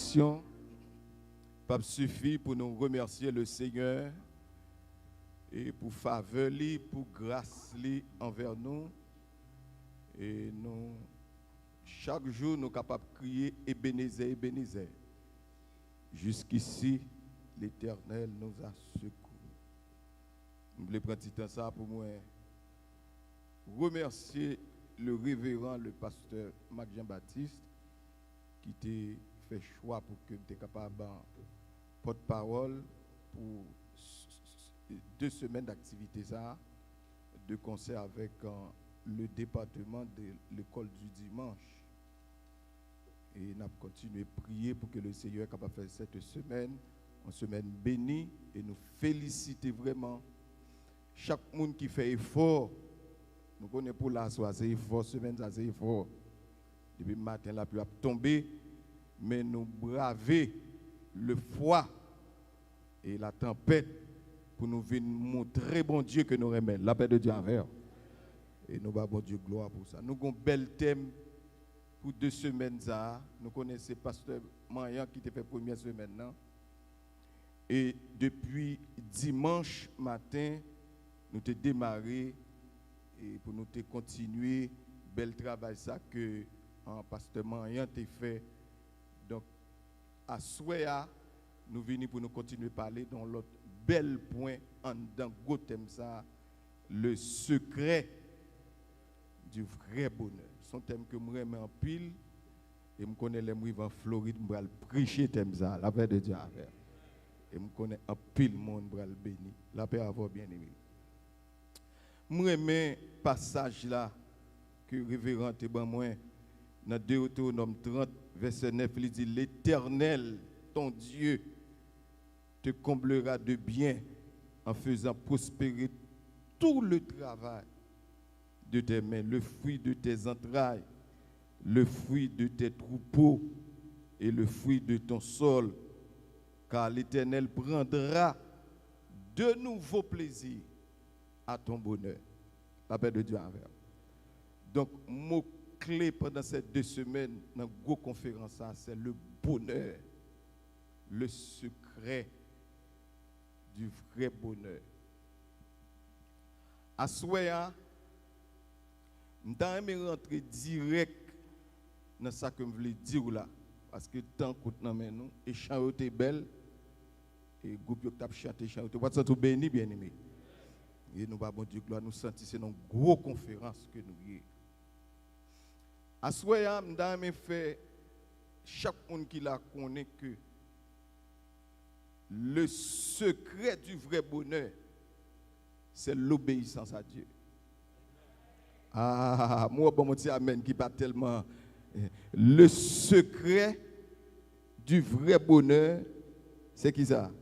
bénédiction, pas suffit pour nous remercier le Seigneur et pour faveur, pour grâce envers nous. Et nous, chaque jour, nous sommes capables de crier Ebenezer, Ebenezer. Jusqu'ici, l'Éternel nous a secourus. Je voulais prendre un temps ça pour moi remercier le révérend, le pasteur Marc Jean-Baptiste, qui t'a fait choix pour que tu es capable de porte-parole pour 2 semaines d'activité ça, de concert avec le département de l'école du dimanche. Et nous avons continué à prier pour que le Seigneur soit capable de faire cette semaine, une semaine bénie, et nous féliciter vraiment chaque monde qui fait effort. Nous connaissons pour la soirée, c'est effort, semaine, ça c'est effort. Depuis le matin, la pluie a tombé, mais nous braver le froid et la tempête pour nous venir montrer, bon Dieu, que nous remettons la paix de Dieu envers. Et nous avons bon Dieu gloire pour ça. Nous avons un bel thème pour 2 semaines. Nous connaissons le pasteur Marian qui a fait la première semaine. Non? Et depuis dimanche matin, nous avons démarré et pour nous continuer bel travail ça que pasteur Marian a fait. Donc, à Souéa, nous venons pour nous continuer à parler dans l'autre bel point dans le thème ça, le secret du vrai bonheur. C'est un thème que je remets en pile et je connais les mots en Floride, je vais prêcher thème ça, la paix de Dieu avec. Et je connais en pile monde pour le bénir. La paix à vous bien aimé. Je remets passage là que révérend et ben moi dans Deutéronome 30 verset 9, il dit l'Éternel ton Dieu te comblera de bien en faisant prospérer tout le travail de tes mains, le fruit de tes entrailles, le fruit de tes troupeaux et le fruit de ton sol, car l'Éternel prendra de nouveaux plaisirs à ton bonheur. La paix de Dieu envers. Donc, mot clé pendant ces 2 semaines dans la grosse conférence, c'est le bonheur, le secret du vrai bonheur. À Souéa, je vais rentrer direct dans ce que je voulais dire là, parce que le temps coûte dans nous, et chant est belle, et le groupe qui a chanté chant est belle, tout béni, bien aimé. Et nous, bon Dieu, gloire, nous sentons c'est une grosse conférence que nous avons. À Souéa, je vais faire chaque monde qui la connaît que le secret du vrai bonheur, c'est l'obéissance à Dieu. Ah, moi, bon, je amen, qui pas tellement. Le secret du vrai bonheur, c'est qui ça?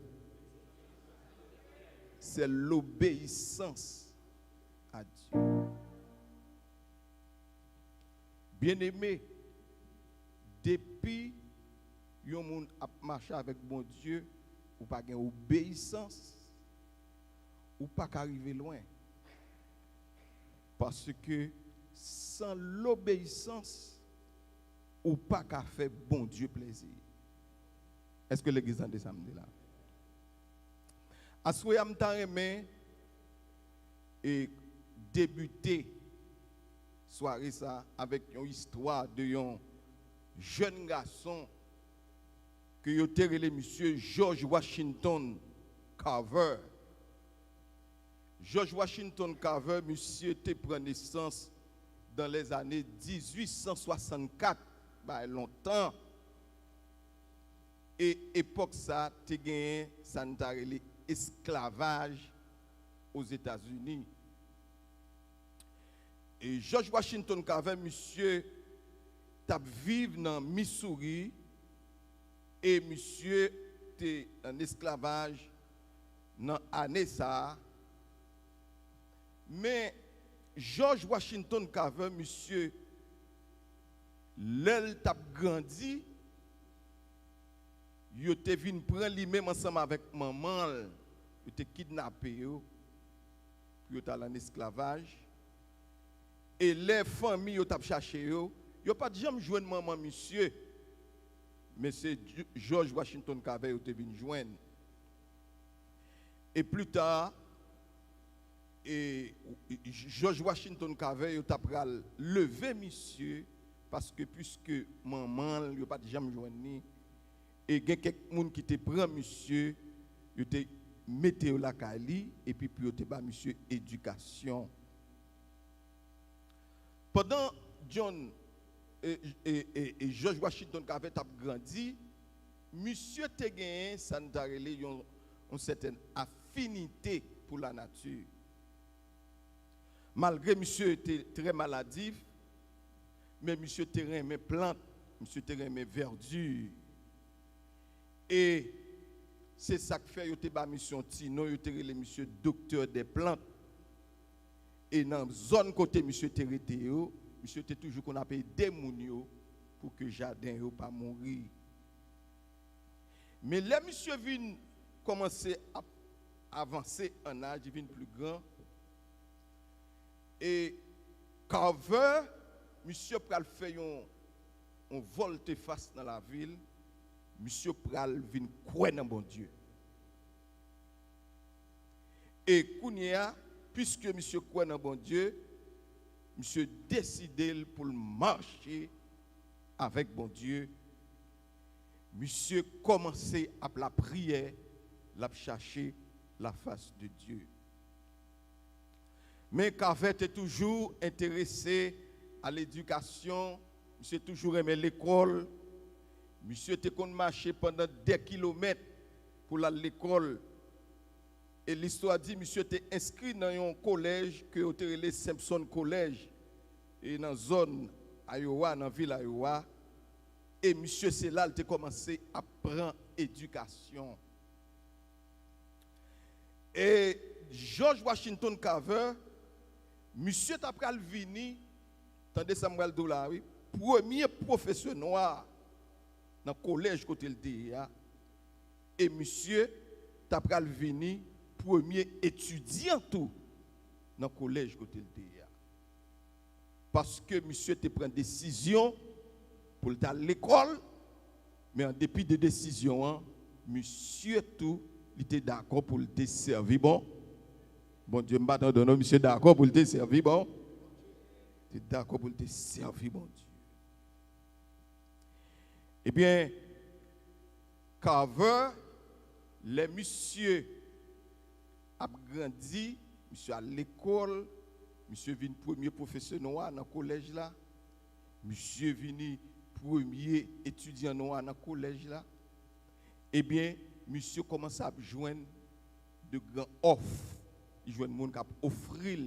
C'est l'obéissance à Dieu. Bien-aimé, depuis que vous marché avec bon Dieu, ou pas gain obéissance, ou pas qu'arriver loin. Parce que sans l'obéissance, ou pas qu'à faire bon Dieu plaisir. Est-ce que l'église en samedi là? À ce moment et débuter soirée ça avec une histoire de un jeune garçon que yo terrelé monsieur George Washington Carver. George Washington Carver, monsieur te prend naissance dans les années 1864, bah longtemps. Et époque ça, te gagné ça esclavage aux États-Unis. Et George Washington Carver, monsieur, t'a vivre dans Missouri et monsieur était en esclavage dans l'année ça. Mais George Washington Carver, monsieur, l'elle t'a grandi, il était venu prendre lui-même ensemble avec maman, il était kidnappé, il était en esclavage. Et les familles, ils ont cherché, ils n'ont pas jamais joué de maman, monsieur. mais c'est George Washington Carver qui est venu joindre. Et plus tard, George Washington Carver a levé monsieur parce que puisque maman n'a pas jamais joindre et il y a quelqu'un qui te prend monsieur, il te metté la cali et puis il te ba monsieur éducation. Pendant John et George Washington Carver a grandi, monsieur te gagné ça nous a relé une certaine affinité pour la nature. Malgré monsieur était très maladif, mais monsieur terrain mes plantes, monsieur terrain mes verdure. Et c'est ça que fait yote ba mission Tino, yote relé monsieur docteur des plantes. Et dans zone côté monsieur terrete yo, monsieur était toujours qu'on appelle des moun yo pour que jardin yo pas mourir. Mais là monsieur vient commencer à avancer en âge, il vient plus grand. Et Carver, monsieur pral fait un volte-face dans la ville, monsieur pral vin croire dans bon Dieu. Et kounia, puisque monsieur croit dans bon Dieu, monsieur décide pour marcher avec bon Dieu. Monsieur commençait à la prière, à chercher la face de Dieu. Mais Carver était toujours intéressé à l'éducation, monsieur toujours aimé l'école, monsieur était qu'on marcher pendant des kilomètres pour aller à l'école. Et l'histoire dit, monsieur était inscrit dans un collège que on appelait le Simpson College, et dans la zone Iowa, dans la ville Iowa. Et monsieur c'est là qu'il a commencé à prendre éducation. Et George Washington Carver, monsieur Tapral Vini, tandis Samuel Dollari, premier professeur noir dans le collège côté le DEA, et monsieur Tapral Vini, premier étudiant tout dans le collège côté le DEA. Parce que monsieur te prend décision pour aller à l'école, mais en dépit de décision, monsieur tout, il était d'accord pour le servir. Bon Dieu, m'a donné monsieur d'accord pour le servir. Bon, il était d'accord pour le servir, bon Dieu. Eh bien, Carver, les monsieur a grandi, monsieur à l'école, monsieur venu premier professeur noir dans le collège là, monsieur venu premier étudiant noir dans le collège là. Eh bien, monsieur commence à joindre de grands offres. Il joue un monde qui a offert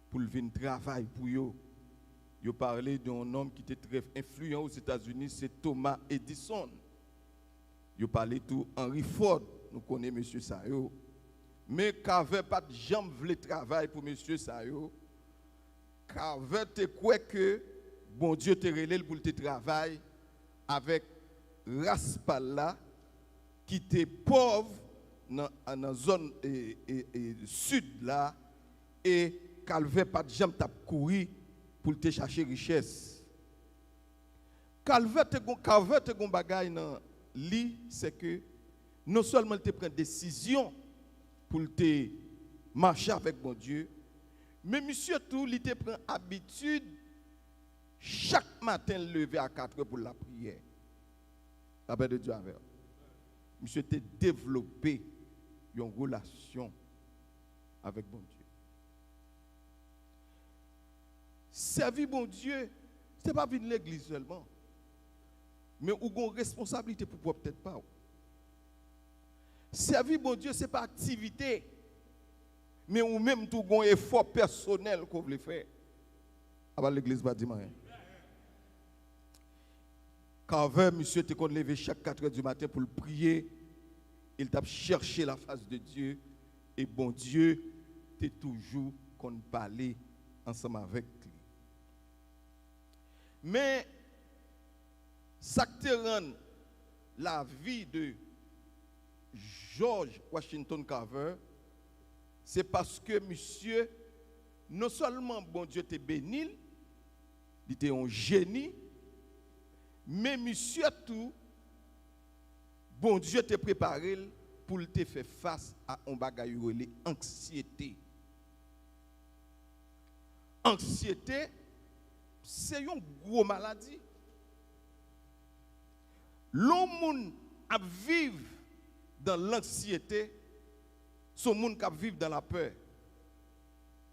pour venir travailler pour eux. Il parlait d'un homme qui était très influent aux États-Unis, c'est Thomas Edison. Il parlait tout Henry Ford, nous connaissons monsieur Sayo. Mais Carver pas de jambe voulait travailler pour monsieur Sayo. Carver te croit que bon Dieu te relève pour te travailler avec Raspalla qui était pauvre dans la zone sud là et Calvin pas de jambe t'a courir pour te chercher richesse. Calvin te gon bagay dans li c'est que non seulement te prend décision pour te marcher avec bon Dieu, mais monsieur tout il te prend habitude chaque matin lever à 4 heures pour la prière. La paix de Dieu avec. Monsieur te développé une relation avec bon Dieu. Servir bon Dieu, ce n'est pas venir l'église seulement. Mais ou une responsabilité pour pouvoir peut-être pas. Servir bon Dieu, ce n'est pas activité. Mais ou même tout un effort personnel qu'on veut faire. Avant l'église va dire rien. Carver, monsieur, te qu'on lever chaque 4 heures du matin pour le prier. Il t'a cherché la face de Dieu. Et bon Dieu, t'es toujours qu'on parlait ensemble avec lui. Mais, ça te rend la vie de George Washington Carver, c'est parce que monsieur, non seulement bon Dieu te béni, il était un génie, mais monsieur tout, bon Dieu t'a préparé pour te faire face à un bagage relé anxiété. Anxiété, c'est une grosse maladie. L'homme qui vit dans l'anxiété, c'est un monde qui vit dans la peur.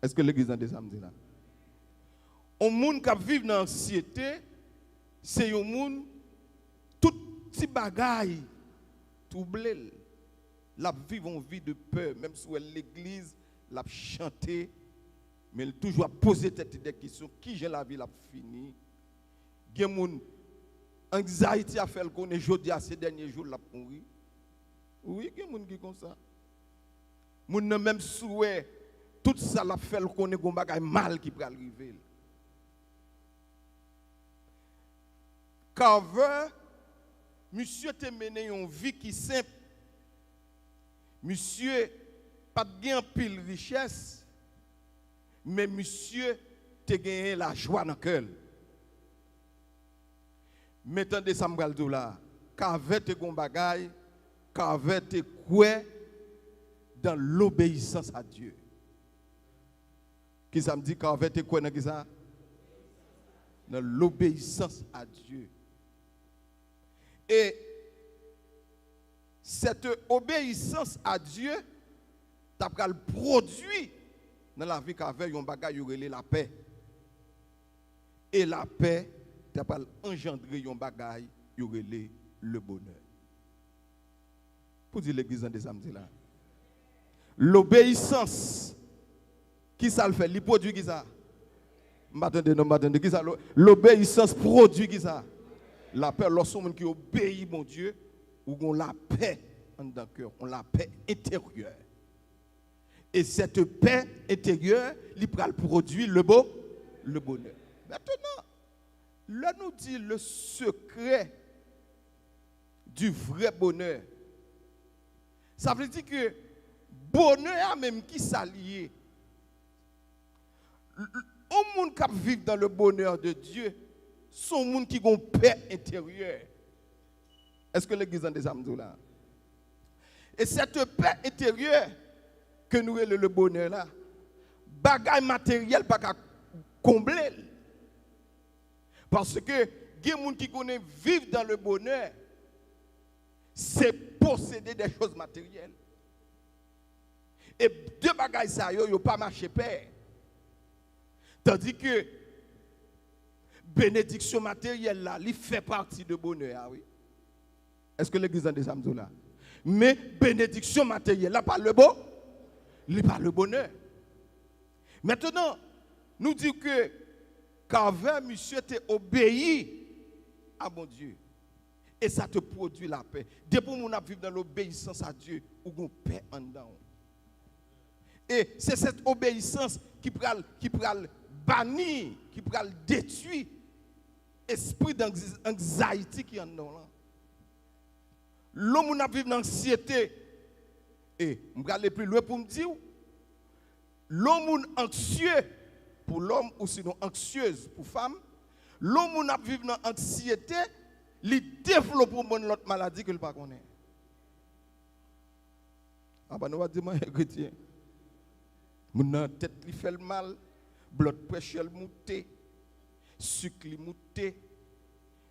Est-ce que l'église a des samedis là? Un monde qui vit dans l'anxiété, c'est un monde tout petit bagaille troublé. La vivre en vie de peur, même si l'église l'a chanté, mais elle toujours poser tête des questions qui j'ai la vie l'a fini. Gen moun anxiety a fait le connaît jodi à ces derniers jours l'a pourri. Oui, gen moun qui comme ça. Moun nan même souhait tout ça l'a fait le connaît gon bagay mal qui pral arriver. Carver monsieur te mené une vie qui simple. Monsieur pas de pile richesse, mais monsieur te gagné la joie dans le cœur. Maintenant de Sambraldo là, qu'avait te gon bagay, qu'avait te quoi dans l'obéissance à Dieu. Qui ça me dit qu'avait te quoi dans ça? Dans l'obéissance à Dieu. Et cette obéissance à Dieu t'a pral produit dans la vie qu'avait un bagage relé la paix. Et la paix t'a pral engendrer un bagage relé le bonheur. Pour dire l'église en des samedis là. L'obéissance qui ça le fait, il produit qui ça? M'attendez non m'attendez qui ça? L'obéissance produit qui ça? La paix lorsqu'on qui obéit mon Dieu, ou on la paix en dans le cœur, on la paix intérieure. Et cette paix intérieure, il produit le bonheur. Maintenant, là nous dit le secret du vrai bonheur. Ça veut dire que bonheur même qui s'allie. Au monde qui vit dans le bonheur de Dieu, sont monde qui ont paix intérieure. Est-ce que l'église a des âmes là? Et cette paix intérieure que nous avons le bonheur là, bagaille matériel pas qu'à combler. Parce que les gens qui connaissent vivre dans le bonheur, c'est posséder des choses matérielles. Et deux bagailles ça yo pas marché pair. Tandis que bénédiction matérielle là, il fait partie de bonheur, oui. Est-ce que l'église a des âmes là? Mais bénédiction matérielle là, pas le beau, il pas le bonheur. Maintenant, nous disons que quand monsieur t'es obéi à mon Dieu, et ça te produit la paix. Depuis qu'on a vécu dans l'obéissance à Dieu, ou qu'on paix en dedans. Et c'est cette obéissance qui pral bannir, qui pral détruire l'esprit d'anxiété qui est en dedans. L'homme a vécu dans l'anxiété. Et je vais aller plus loin pour me dire, l'homme anxieux pour l'homme ou sinon anxieuse pour femme, l'homme a vécu dans l'anxiété, il développe une autre maladie que le pas connaît. Ah ben nous va dire moi chrétien. Mon tête lui fait le mal, blood pressure monté, sucre monté,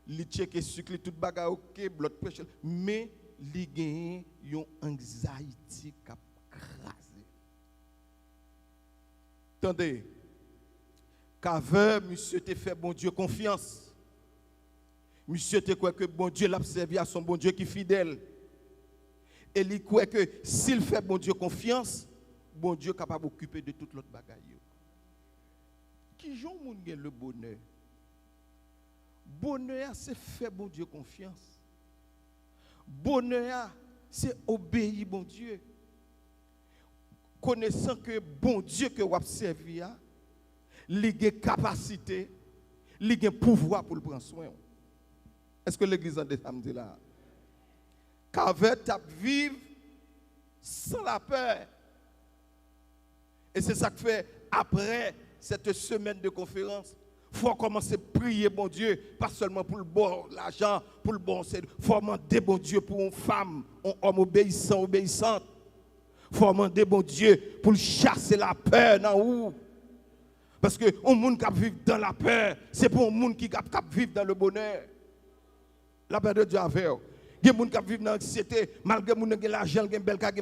li checker sucre tout bagarre OK, blood pressure mais li gagne yon anxiety k'ap krasé. Attendez. Qu'aveur monsieur te fait bon Dieu confiance. Monsieur te croit que bon Dieu l'a servi à son bon Dieu qui est fidèle. Et il croit que s'il fait bon Dieu confiance, bon Dieu est capable d'occuper de toute l'autre bagaille. Qui j'en moun gen le bonheur? Bonheur, c'est faire bon Dieu confiance. Bonheur, c'est obéir bon Dieu. Connaissant que bon Dieu que vous avez servi, il a une capacité, il a un pouvoir pour le prendre soin. Est-ce que l'église a des samedis là? Qu'avec ta vivre sans la peur. Et c'est ça que fait après cette semaine de conférence. faut commencer à prier, bon Dieu, pas seulement pour le bon l'argent, pour le bon, il faut demander, bon Dieu, pour une femme, un homme obéissant, obéissante. Il faut demander, bon Dieu, pour chasser la peur dans où. Parce que un monde qui vit dans la peur, c'est pour un monde qui vit dans le bonheur. La peur de Dieu avec eux. Il y a des gens qui vivent dans l'anxiété, malgré que les l'argent, les belles cartes,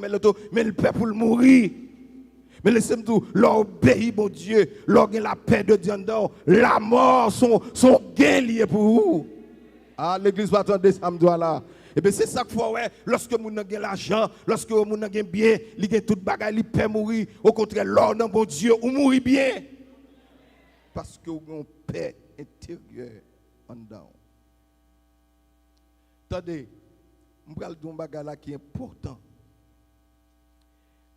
mais le peur pour le mourir. Mais laissez-moi dire, l'obéit, mon Dieu, l'orgue la paix de Dieu, la mort, son gain lié pour vous. Ah, l'église va attendre samedi là. Et bien c'est ça qu'il faut, ouais, lorsque vous avez l'argent, lorsque vous avez bien, vous avez tout bagage, vous peut mourir. Au contraire, l'ordre, mon Dieu, vous mourrez bien. Parce que vous avez une paix intérieure en dedans. Attendez, je vais vous dire un bagage qui est important.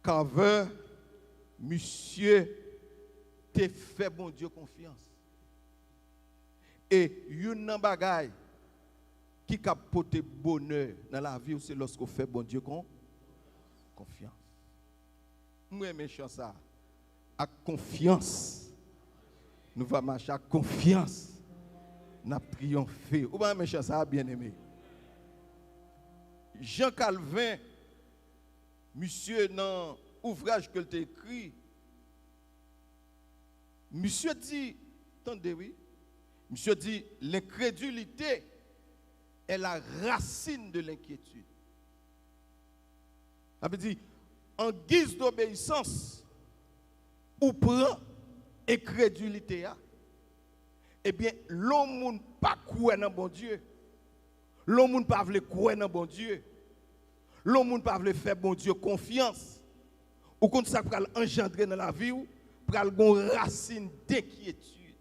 Quand monsieur te fait bon Dieu confiance. Et une bagaille qui capote bonheur dans la vie, c'est lorsqu'on fait bon Dieu confiance. Moi, méchant ça. À confiance. Nous allons marcher à confiance. Nous allons triompher. Ou bien méchant ça, bien aimé. Jean Calvin, monsieur, dans l'ouvrage que tu as écrit, monsieur dit, attendez, oui, monsieur dit, l'incrédulité est la racine de l'inquiétude. Ça veut dire, en guise d'obéissance, ou prend incrédulité, eh bien, l'homme ne pas croire dans bon Dieu. L'homme ne pas croire dans bon Dieu. L'homme ne pas faire bon Dieu confiance. Ou quand ça peut engendrer dans la vie, pour avoir une racine d'inquiétude.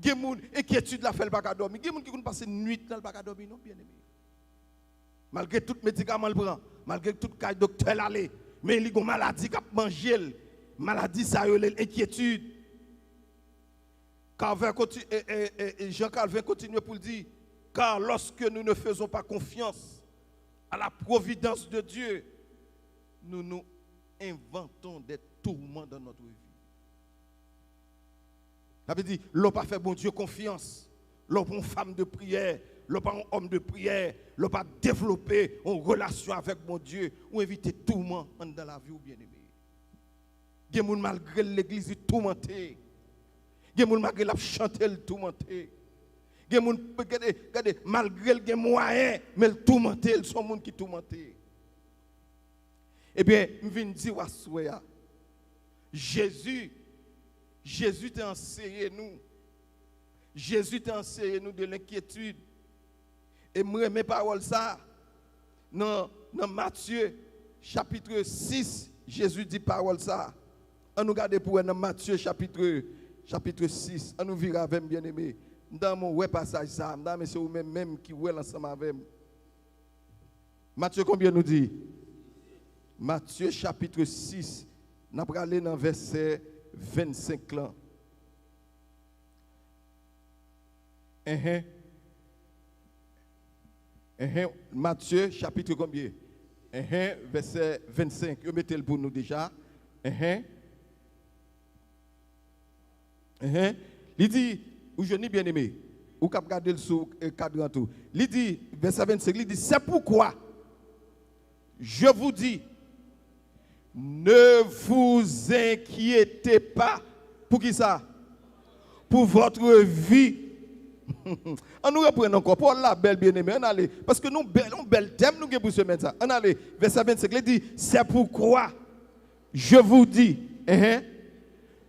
Il y a des gens qui inquiétude la fait le pas dormir. Il y a des gens qui passent une nuit dans le pas dormir, non bien aimé. Malgré tout médicament le prend, malgré tout cas docteur l'aller, mais il y a une maladie qui a mangé, maladie ça y est l'inquiétude. Jean Calvin continue pour le dire, car lorsque nous ne faisons pas confiance à la providence de Dieu, nous nous inventons des tourments dans notre vie. Ça veut dire, l'on pas fait bon Dieu confiance, l'on pas une femme de prière, l'on pas un homme de prière, l'on pas développé une relation avec mon Dieu, ou éviter tourment dans la vie ou bien aimé. Il y a des gens malgré l'église tourmenté. Il y a des gens malgré la chanter tourmenté. Il y a des gens malgré les moyens, mais le tourmenté, ils sont des gens qui tourmenté. Eh bien, je viens de dire, Jésus t'a enseigné nous. Jésus t'a enseigné nous de l'inquiétude. Et moi, mes paroles, ça, dans Matthieu, chapitre 6, Jésus dit parole ça. On nous regarde pour dans Matthieu, chapitre 6. On nous verra avec bien-aimé. Dans mon passage, ça, dans c'est vous-même qui est ensemble avec moi. Matthieu, combien nous dit? Matthieu, chapitre 6. Nous allons aller dans verset 25 là. Matthieu, chapitre combien? Verset 25. Vous mettez-le pour nous déjà. Il dit, ou je n'ai bien aimé, ou cap garder le sous cadre tout. Il dit, verset 25, il dit, c'est pourquoi je vous dis, ne vous inquiétez pas. Pour qui ça? Pour votre vie. On nous reprend encore. Pour la belle bien-aimée, on allait. Parce que nous, bel thème, nous avons pour se mettre ça. On allait. Verset 25, il dit, c'est pourquoi je vous dis,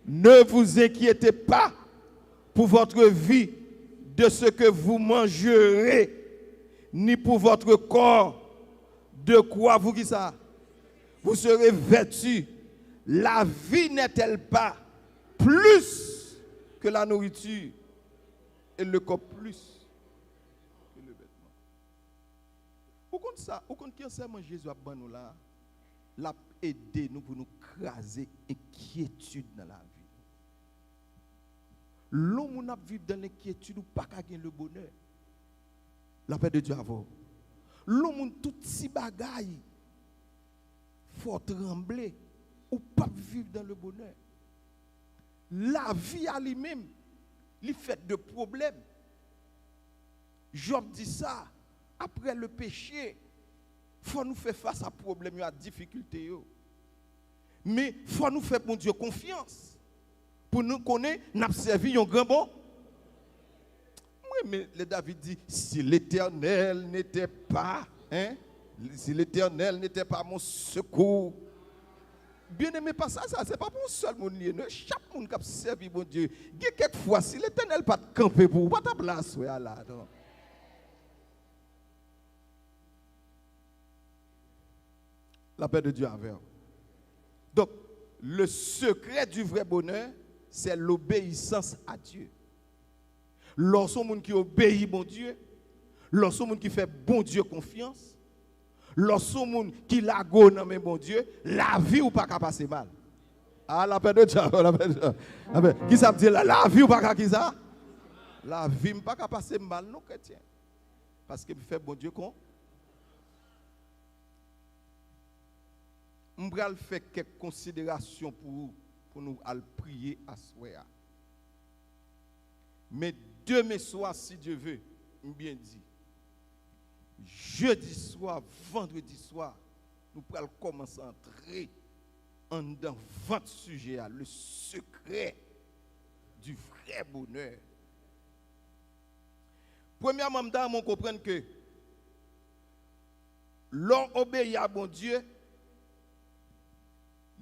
ne vous inquiétez pas pour votre vie de ce que vous mangerez, ni pour votre corps de quoi vous qui ça? Vous serez vêtus. La vie n'est-elle pas plus que la nourriture et le corps plus que le vêtement? Au compte ça, au compte qui enseignement Jésus a ban nous là, l'a aidé nous pour nous craser inquiétude dans la vie. L'homme n'a vivre dans l'inquiétude ou pas gagner le bonheur. La paix de Dieu avant. L'homme tout si bagaille faut trembler ou pas vivre dans le bonheur. la vie à lui-même, il fait de problèmes. Job dit ça, après le péché, il faut nous faire face à problèmes, à difficultés. Mais il faut nous faire, mon Dieu, confiance. Pour nous connaître, nous avons servi un grand bon. Oui, mais le David dit, si l'Éternel n'était pas, si l'Éternel n'était pas mon secours. Bien aimé, pas ça, c'est pas pour seul monde. Chaque monde qui a servi, mon Dieu. Quelquefois, si l'Éternel n'a pas de camper pour vous, pas ta place là. Non. La paix de Dieu avec vous. Donc, le secret du vrai bonheur, c'est l'obéissance à Dieu. Lorsqu'on monde qui obéit bon Dieu, lorsqu'on monde qui fait bon Dieu confiance, lorsqu'on monde qui la go dans mais bon Dieu, la vie ou pas qu'à passer mal. Ah, la paix de Dieu, la paix de Dieu. Qui ça veut dire la vie ou pas qu'à qui ça? La vie ou pas qu'à passer mal, non chrétien. Parce que fait bon Dieu con. On va faire quelques considérations pour nous prier à soir. Mais demain soir, si Dieu veut, bien dit, jeudi soir, vendredi soir, nous allons commencer à entrer dans votre sujet, le secret du vrai bonheur. Premièrement, nous comprenons que l'on obéit à bon Dieu,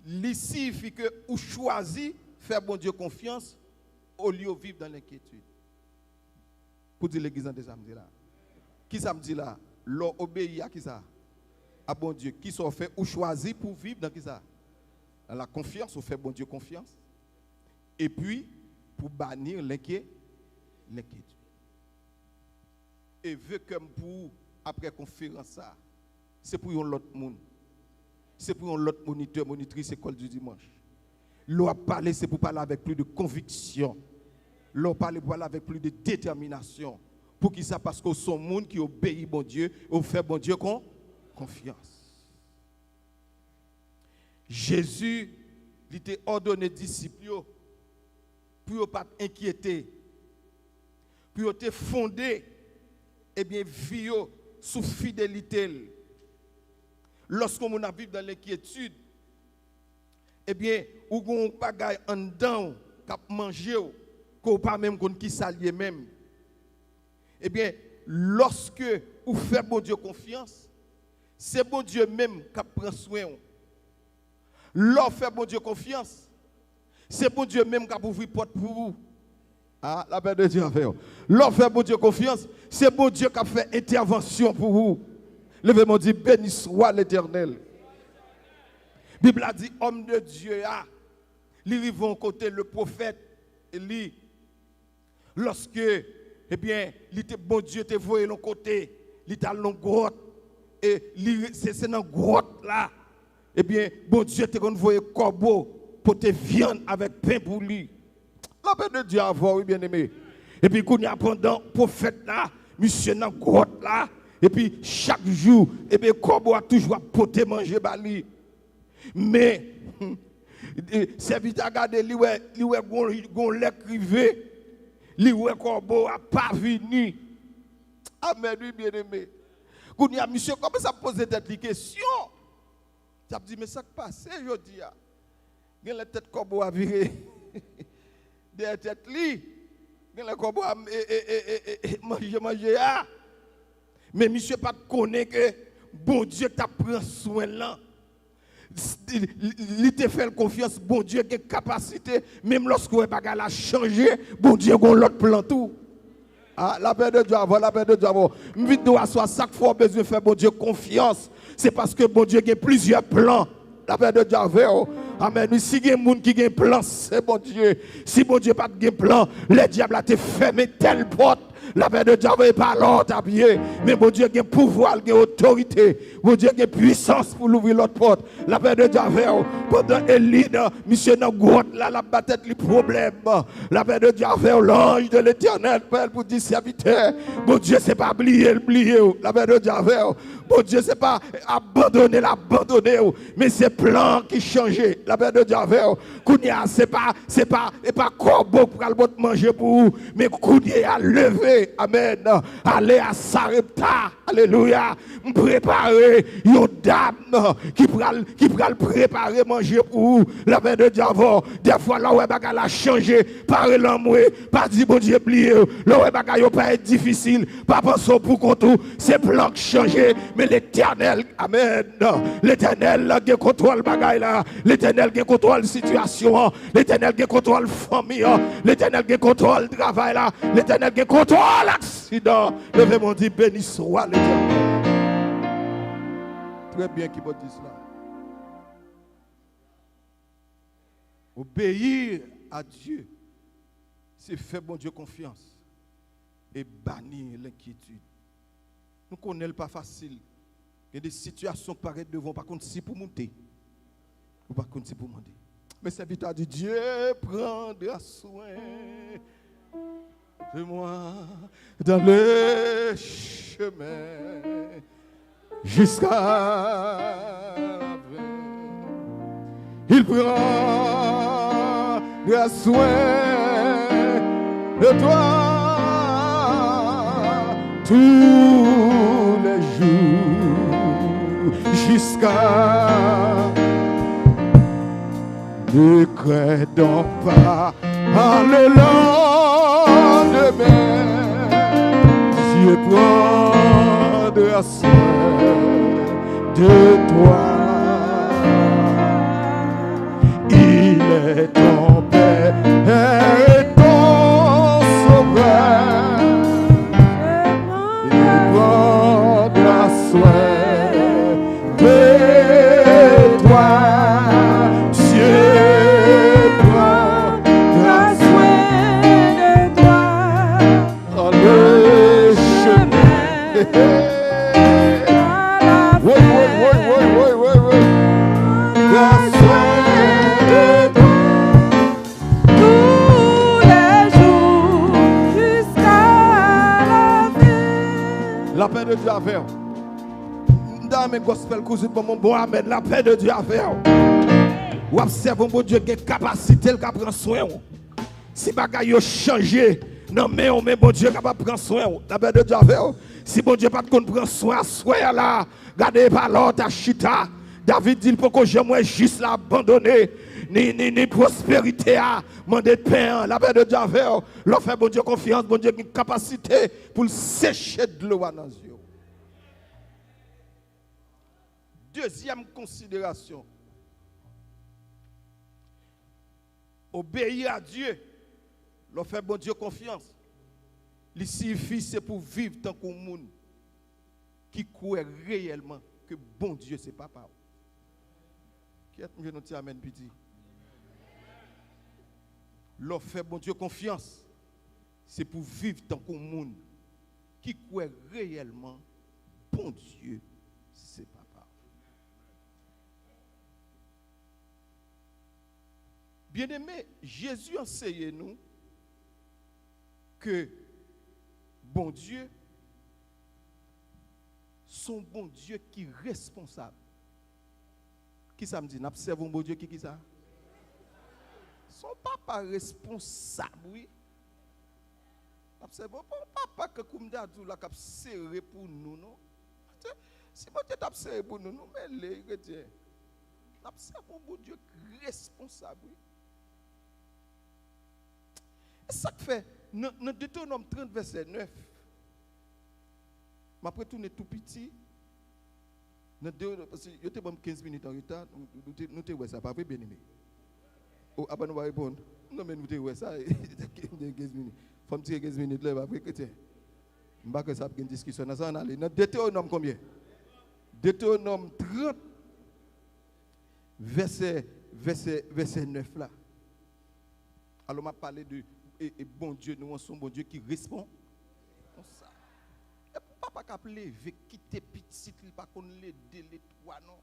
il signifie que vous choisissez faire bon Dieu confiance au lieu de vivre dans l'inquiétude. Pour dire l'église en samedi là. Qui ça me dit là? L'on obéit à qui ça? À bon Dieu. Qui sont fait ou choisi pour vivre dans qui ça? Dans la confiance, on fait bon Dieu confiance. Et puis, pour bannir l'inquiétude. Et veut comme pour, après conférence ça, c'est pour l'autre monde. C'est pour l'autre moniteur, monitrice, école du dimanche. L'on parler, c'est pour parler avec plus de conviction. L'on parler pour parler avec plus de détermination. Pour qui ça? Parce que son monde qui obéit bon Dieu, on fait bon Dieu confiance. Jésus, il était ordonné disciples pour ne pas inquiéter, pour te fonder, eh bien, vie sous fidélité. Lorsqu'on vit dans l'inquiétude, eh bien, ou qu'on bagaille en dedans, cap manger, qu'on pas même qu'on qui s'allie même. Eh bien, lorsque vous faites bon Dieu confiance, c'est bon Dieu même qui prend soin. Lorsque fait bon Dieu confiance, c'est bon Dieu même qui ouvre porte pour vous. Ah, la paix de Dieu avec vous. Lorsque fait bon Dieu confiance, c'est bon Dieu qui fait intervention pour vous. Levez-moi, dit, béni soit l'Éternel. La Bible a dit, homme de Dieu, ils vont côté le prophète, Élie. Lorsque, eh bien, bon Dieu te voyé de côté, il était dans la grotte, et c'est dans la grotte là, eh bien, bon Dieu te envoyé corbeau pour te viande avec pain pour lui. La paix de Dieu avant, oui, bien aimé. Et puis, quand il y a pendant le prophète là, monsieur dans la grotte là, et puis chaque jour, eh bien, corbeau a toujours porté manger bali. Mais, serviteur a gardé, lui, gon l'écrivé. Li wè corbeau a pas venu. Amen, oui, bien aimé. Quand il y a monsieur, comment ça pose cette question? Ça me dit, mais ça qui passe, je dis, il y a la tête corbeau à virer. Derrière tête li, il y a le corbeau à manger. Mais monsieur pas connaît que bon Dieu t'a pris soin là. Il te fait confiance, bon Dieu a capacité, même lorsque vous avez changé, bon Dieu a l'autre plan tout. Ah, la paix de Dieu avant, la paix de Dieu avant. Vite doit soit chaque fois besoin de faire bon Dieu confiance. C'est parce que bon Dieu a plusieurs plans. La paix de Dieu avant. Amen. Si il y a des gens qui ont un plan, c'est bon Dieu. Si bon Dieu n'a pas de plan, le diable a te fermé telle porte. La paix de Dieu n'est pas l'autre à pied. Mais bon Dieu a un pouvoir, a une autorité. Bon Dieu a une puissance pour l'ouvrir l'autre porte. La paix de Dieu pendant Élie, monsieur dans grotte là, la bataille les problèmes. La paix de Dieu l'ange de l'Éternel, pour dire serviteur. Bon Dieu, c'est pas oublier. La paix de Dieu Bon Dieu, c'est pas abandonner, mais c'est plan qui changeait. La paix de Dieu avec vous. Kounia, c'est pas corbeau pour aller manger pour vous, mais Kounia à lever. Amen. Aller à Sarepta. Alléluia. Préparer une dame qui pral préparer manger pour vous. La paix de Dieu avec vous. Des fois, là où elle a changé, par l'amour, pas dit bon Dieu plié. Là où elle pas être difficile, pas penser pour compte. C'est plan qui change, mais l'éternel, amen. L'éternel qui contrôle bagaille là, l'éternel qui contrôle situation, l'éternel qui contrôle famille, l'éternel qui contrôle travail là, l'éternel qui contrôle l'accident. Levez mon Dieu, béni soit l'éternel. Très bien qui peut dire cela. Obéir à Dieu, c'est faire bon Dieu confiance et bannir l'inquiétude. Nous connaissons pas facile. Il y a des situations qui paraissent devant, par contre, si pour monter. Ou par contre, si pour monter. Mais c'est vite à dire, Dieu prendra soin de moi dans le chemin jusqu'à la fin. Il prendra soin de toi tous les jours jusqu'à. Ne crains donc pas le lendemain. Dieu prendra soin de toi. Il est ton Père et ton Sauveur. Il prendra soin de toi. Dieu prendra soin de toi. Dans le chemin. Oui. La paix de Dieu avec vous. Dans mes gospel cousin pour mon bon amen, la paix de Dieu avec vous. Ou observe mon Dieu qui a capacité, qui prend soin. Si bagay yo changé, non mais on met bon Dieu capable prendre soin. La paix de Dieu avec vous. Si bon Dieu pas qu'on prend soin, soin là, gardez pas l'autre chita. David dit pour que je moi juste l'abandonner. Ni prospérité à demander de pain. La paix de Dieu avec vous. L'on fait bon Dieu confiance, bon Dieu qui a capacité pour sécher de l'eau dans les yeux. Deuxième considération. Obéir à Dieu. L'on fait bon Dieu confiance. Il suffit c'est pour vivre tant qu'on monde qui croit réellement que bon Dieu c'est papa. Qui est-ce que nous disons amen petit? L'on fait bon Dieu confiance. C'est pour vivre tant qu'on monde qui croit réellement bon Dieu c'est papa. Bien-aimé, Jésus enseigne nous que bon Dieu, son bon Dieu qui est responsable. Qui ça me dit? N'observe un bon Dieu qui ça? Son papa responsable, oui. Observe un papa que comme d'adou la cap serré pour nous, non? Si bon Dieu t'a serré pour nous, nous mais les chrétiens. Observe un bon Dieu responsable, oui. Et ça fait dans Deutéronome 30 verset 9. Je vais retourner tout petit. Parce que je suis 15 minutes en retard. Nous te ça pas bien aimé. Oh, après nous va répondre. Non mais nous te ça 15 minutes. Faut me tirer 15 minutes là après que tiens. Je vais que ça une discussion dans ça aller. Dans Deutéronome combien? Deutéronome 30 verset 9 là. Alors m'a parlé de et bon Dieu, nous sommes bon Dieu qui répond comme ça. Et papa qui a levé, quitter petit, il pas qu'on l'aider les trois non.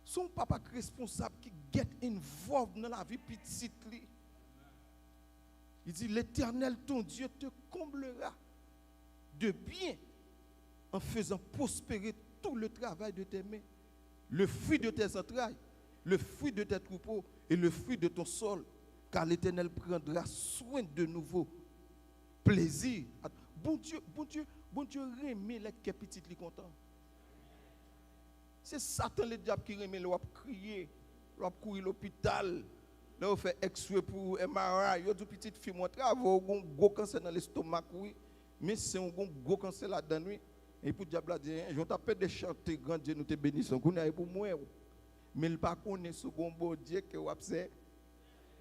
Son papa responsable qui get involved dans la vie petite li. Il dit l'Éternel ton Dieu te comblera de bien en faisant prospérer tout le travail de tes mains, le fruit de tes entrailles, le fruit de tes troupeaux et le fruit de ton sol, car l'Éternel prendra soin de nouveau plaisir. Bon Dieu, remet les qui petits li content. C'est Satan le diable qui remet, il va crier, il va courir à l'hôpital, il va faire X-ray pour MRI, il y a des petites filles qui travaillent, il y a un gros cancer dans l'estomac, mais c'est un gros cancer là-dedans. Et pour le diable dire, je t'appelle de chanter, grand Dieu, nous te bénissons, qu'on est pour moi. Mais il ne pas connaît ce bon Dieu que vous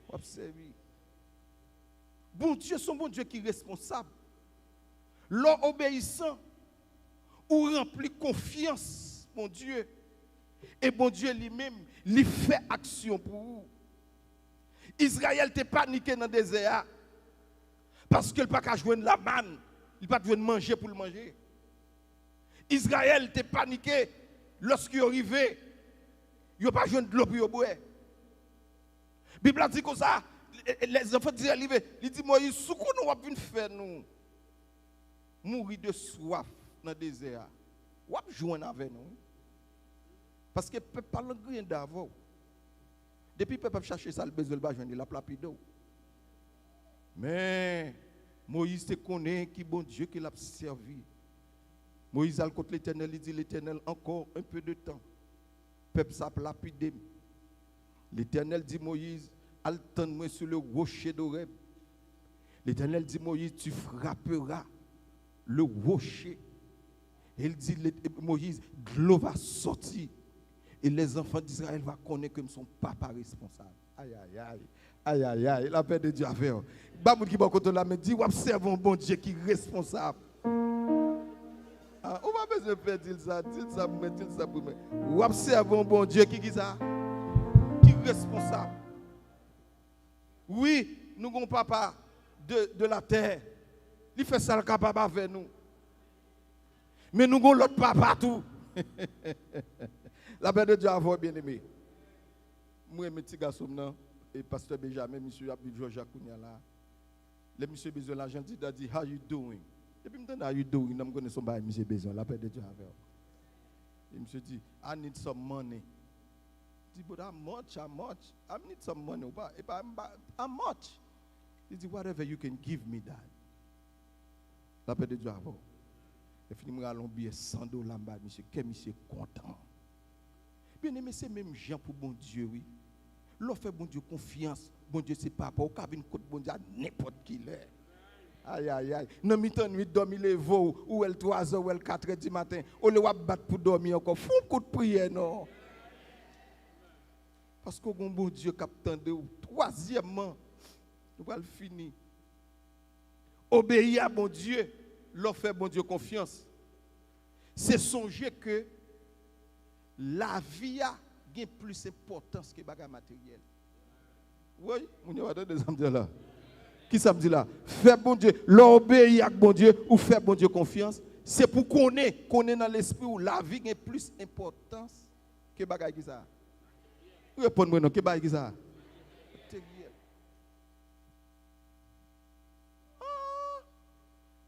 observez. Bon Dieu, c'est bon Dieu qui est responsable. L'obéissant ou rempli confiance, mon Dieu. Et bon Dieu lui-même, il fait action pour vous. Israël t'est paniqué dans le désert parce qu'il n'a pas qu'à jouer la manne, il n'a pas besoin de manger pour le manger. Israël t'est paniqué lorsqu'il est arrivé, il n'a pas besoin de l'eau pour boire. La Bible dit comme ça, les enfants d'Israël, ils disent Moïse, ce qu'on nous a pu faire, nous, mourir de soif dans le désert, on va jouer avec nous. Parce que le peuple parle rien d'avant. Depuis que le peuple cherche ça, le besoin de joindre la plaie d'eau. Mais Moïse te connaît qui bon Dieu qui l'a servi. Moïse a contre l'Éternel, il dit l'Éternel, encore un peu de temps. Le peuple s'appelle lapidé. L'Éternel dit Moïse, attends-moi sur le rocher d'Oreb. L'Éternel dit Moïse, tu frapperas le rocher. Et il dit Moïse, l'eau va sortir. Et les enfants d'Israël vont connaître que son papa responsable. Aïe, aïe, aïe. Aïe, aïe, aïe. La paix de Dieu a fait. Baboul qui va côté là, me dit, observe un bon Dieu qui est responsable. On va pas besoin de faire dire ça pour moi. Observe un bon Dieu qui est ça? Qui est responsable. Oui, nous avons un papa de la terre. Il fait ça le capable avec nous. Mais nous avons l'autre papa tout. La paix de Dieu a fait, bien aimé. Moi, mes petits garçons, et pasteur Benjamin, monsieur Abdul Georges Kounia là. Le monsieur besoin l'argent dit, how you doing? Et puis, how you doing? Je connais son bail, monsieur besoin. La paix de Dieu a fait. Et monsieur dit, I need some money. Il dit, but how much? I need some money. How much? Il dit, whatever you can give me that. La paix de Dieu a fait. Et puis, nous allons bien $100, monsieur, que monsieur content. Bien aimé, c'est même gens pour bon Dieu, oui. L'on fait bon Dieu confiance. Bon Dieu, c'est papa. Au cabine côte bon Dieu, n'importe qui l'est. Aïe, aïe, aïe. Non, mi-temps, nuit, dormir les veaux, ou elle 3h, ou elle 4h du matin. Ou le wap battre pour dormir encore. Fou un coup de prière, non. Parce que bon Dieu, captain de ou. Troisièmement, nous allons finir. Obéir à bon Dieu, l'on fait bon Dieu confiance. C'est songer que la vie a plus d'importance que les bagages matériels. Oui, on va donner des samedis là. Qui ça me dit là? Faire bon Dieu, l'obéir à bon Dieu ou faire bon Dieu confiance, c'est pour qu'on ait dans l'esprit où la vie a plus d'importance que les bagages qui ça. Répondez-moi non, que les bagages qui ça?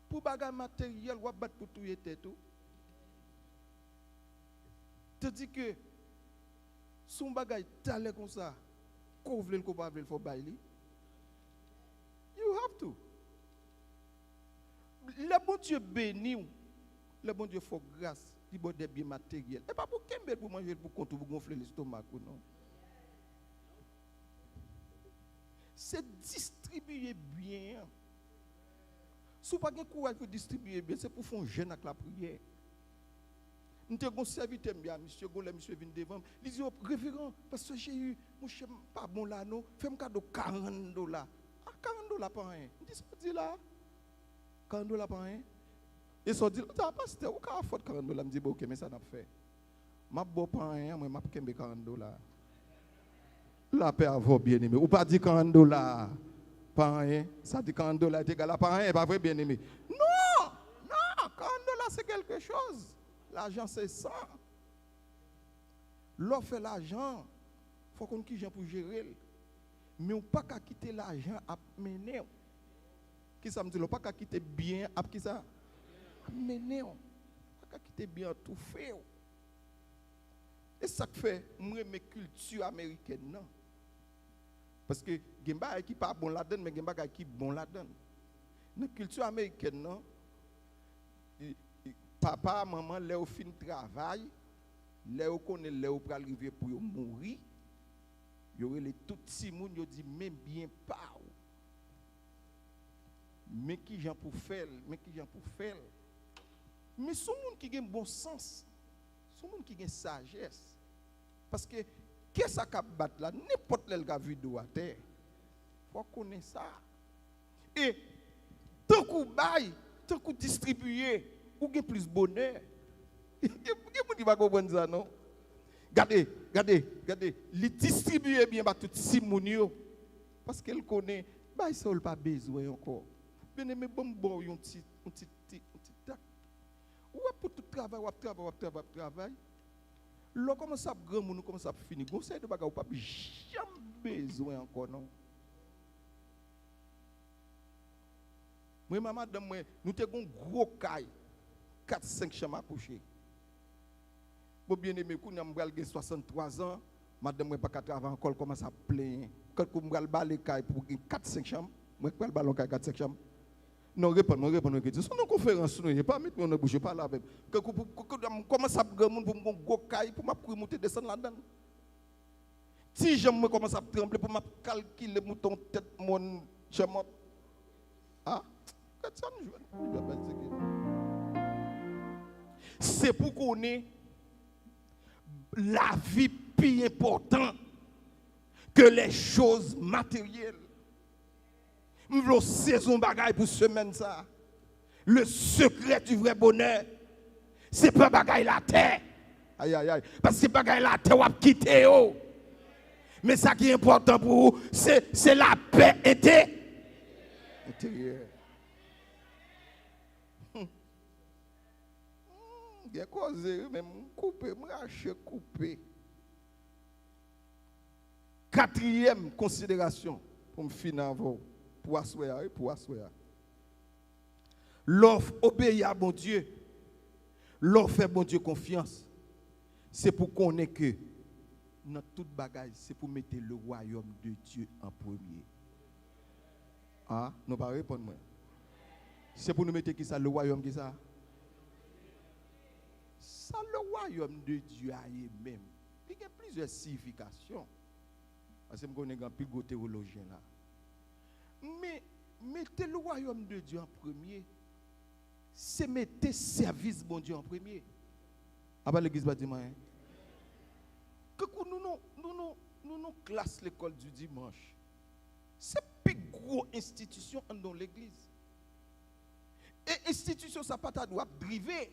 Pour les bagages matériels, on va battre pour tout et tout. Tandis que son bagage talent comme ça, qu'on veut le coupable, il faut bailler. You have to. Le bon Dieu béni, le bon Dieu fait grâce, il bon des biens matériels. Et pas pour qu'un pour manger, pour compter, pour gonfler l'estomac, non. C'est distribuer bien. Si vous n'avez pas de courage pour distribuer bien, c'est pour faire un jeûne avec la prière. Nous avons un serviteur, monsieur Gole, monsieur vient devant. Il dit, révérend, parce que j'ai eu, mon cher, pas bon là, non, fais-moi un cadeau $40. Ah, $40 par rien. Il dit, ça dit là, $40 par rien. Et ça dit, tu as pas c'était, ou qu'à faire $40. Il me dit, ok, mais ça n'a pas fait. Je ne pas rien, moi, je ne $40. La paix à vous, bien aimé. Ou pas dit $40 par rien. Ça dit $40 est égal à par rien, pas vrai, bien aimé. Non, $40 c'est quelque chose. L'argent, c'est ça. L'offre fait l'argent. Il faut qu'on ait gens pour gérer. Mais on ne peut pas quitter l'argent à mener. Qui ça me dit? On ne peut pas quitter bien à qui ça? À mener. On ne peut pas quitter bien tout fait. Et ça fait moi mes culture américaine non. Parce que Gemba qui pas bon là-dedans mais Gemba qui bon là-dedans. Dans culture américaine non, papa maman les au fin travail, les au connaît les au pral arriver pour mourir. Yo les tout petit monde yo dit même bien pas. Mais qui j'en pour faire, mais qui j'en pour faire. Mais son monde qui a bon sens, son monde qui a sagesse. Parce que qu'est-ce qui battre là, n'importe quel gars vidéo à terre. Faut connaître ça. Et tant qu'on baille, tant qu'on distribue, ou gain plus bonheur. Qui vous va comprendre ça non? Regardez, les distribuer bien à tout si moun parce qu'elle connaît, bah ça n'a pas besoin encore. Bien aimé bon un petit tac. Ou pour tout travail. Là commence à grand moun commence à finir. Conseil de bagarre ou pas jamais besoin encore non. Moi madame moi nous te gon gros caille 4-5 chambres à coucher. Bon bien aimé quand m'bral gen 63 ans, madame moi pas ka travailler encore commence à plaindre. Quand m'bral ba les caille pour 4-5 chambres, moi pas ballon caille 4-5 chambres. Non, répondre question. Son conférence nous, pas mettre mon bouche pas là avec. Quand commence à grand monde pour mon gros caille pour m'a monter descendre là-dedans. Si j'aime commence à trembler pour m'a calculer mouton tête mon chamot. Ah, ça c'est pour qu'on ait la vie plus importante que les choses matérielles. Nous voulons saison bagaille pour semaine ça. Le secret du vrai bonheur, c'est pas bagaille la terre. Aïe aïe aïe. Parce que bagaille la terre, on va quitter. Mais ça qui est important pour vous, c'est la paix intérieure. Il y a causé, même couper, couper. Quatrième considération pour me finir pour asseoir. L'offre obéit à bon Dieu. L'offre fait bon Dieu confiance. C'est pour qu'on ait que dans toute bagaille, c'est pour mettre le royaume de Dieu en premier. Ah, non pas répondre moi. C'est pour nous mettre qui ça le royaume qui ça? Ça le royaume de Dieu a même. Il y a plusieurs significations. Parce que je connais un plus gros théologien là. Mais mettez le royaume de Dieu en premier. C'est mettre service bon Dieu en premier. Après l'église bâtiment. Que nous classe l'école du dimanche. C'est la plus grosse institution dans l'église. Et institution ça pas ta doit driver.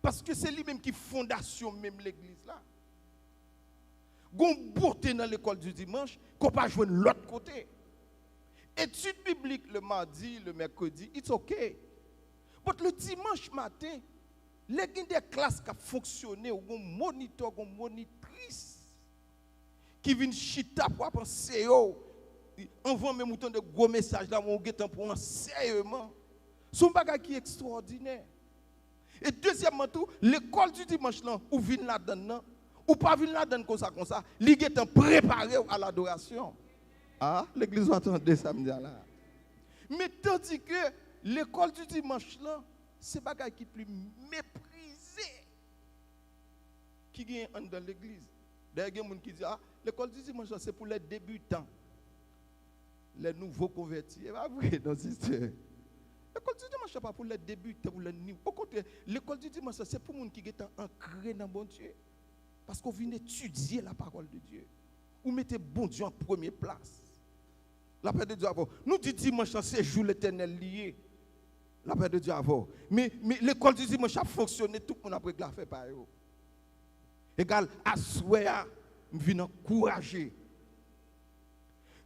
Parce que c'est lui-même qui fondation même l'église là. Gon beauté dans l'école du dimanche qu'on pas jouer de l'autre côté. Études bibliques le mardi, le mercredi, it's okay. Mais le dimanche matin, les des classes qui fonctionné, ou un moniteur, une monitrice qui vient chita pour penser envoie même autant de gros messages là mon guetan pour enseignement. Son bagage qui est extraordinaire. Et deuxièmement tout, l'école du dimanche là ou vient là-dedans ou pas vient là-dedans comme ça, li guetan préparé à l'adoration. Ah, l'église va attendre samedi là. Mais tandis que l'école du dimanche là, c'est bagage qui plus méprisé qui gagne dans l'église. D'ailleurs, il y a des gens qui disent l'école du dimanche c'est pour les débutants, les nouveaux convertis. C'est pas vrai dans cette histoire. L'école du dimanche c'est pas pour les débutants ou les nouveaux. Au contraire, l'école du dimanche c'est pour les gens qui sont ancrés dans bon Dieu. Parce qu'on vient étudier la parole de Dieu. Ou mettez bon Dieu en première place. La paix de Dieu avant. Nous disons dimanche, c'est jour l'éternel lié. La paix de Dieu avant. Mais l'école du dimanche a fonctionné, tout le monde après la fait par eux. Égal, à souhait, je viens encourager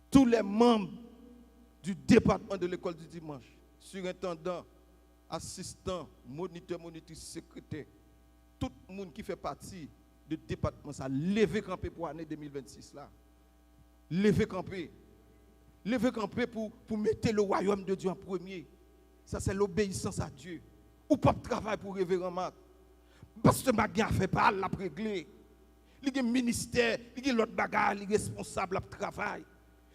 tous les membres du département de l'école du dimanche, surintendant, assistant, moniteur, monitrice, secrétaire, tout le monde qui fait partie du département, ça lever camper pour l'année 2026 là. Lever camper. Lever camper pour mettre le royaume de Dieu en premier. Ça c'est l'obéissance à Dieu. Ou pas de travail pour révérend Marc. Pasteur Magui a fait pas la régler. Il y a un ministère, il y a l'autre bagarre, il est responsable de travail.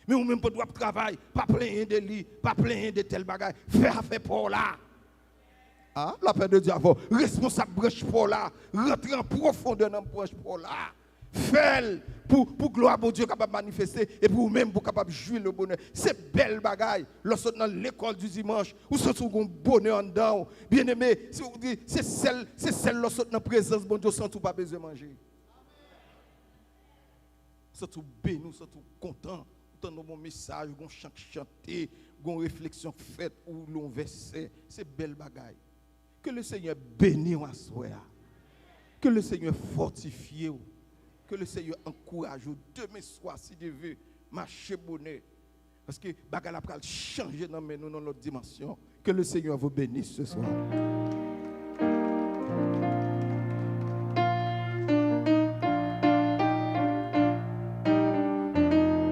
Mais ou même pas droit de travail, pas plein de lit, pas plein de tel bagaille. Faire pour là. Ah, la paix de Dieu, responsable branche pour là, rentrer en profondeur dans branche pour là. Faire pour gloire à Dieu capable de manifester et pour même pour capable de jouer le bonheur. C'est belle bagaille. Lorsque dans l'école du dimanche, ou surtout un bonheur en dedans, bien aimé, c'est celle lorsque dans la présence de Dieu sans tout pas besoin de manger. Surtout béni, surtout content. Tant mon message, gon chant chanté, gon réflexion faite ou l'on verset, c'est belle bagaille. Que le Seigneur bénisse à soi. Que le Seigneur fortifie. Que le Seigneur encourage demain soir si Dieu veut marcher bonheur. Parce que bagaille a changer dans notre dimension. Que le Seigneur vous bénisse ce soir.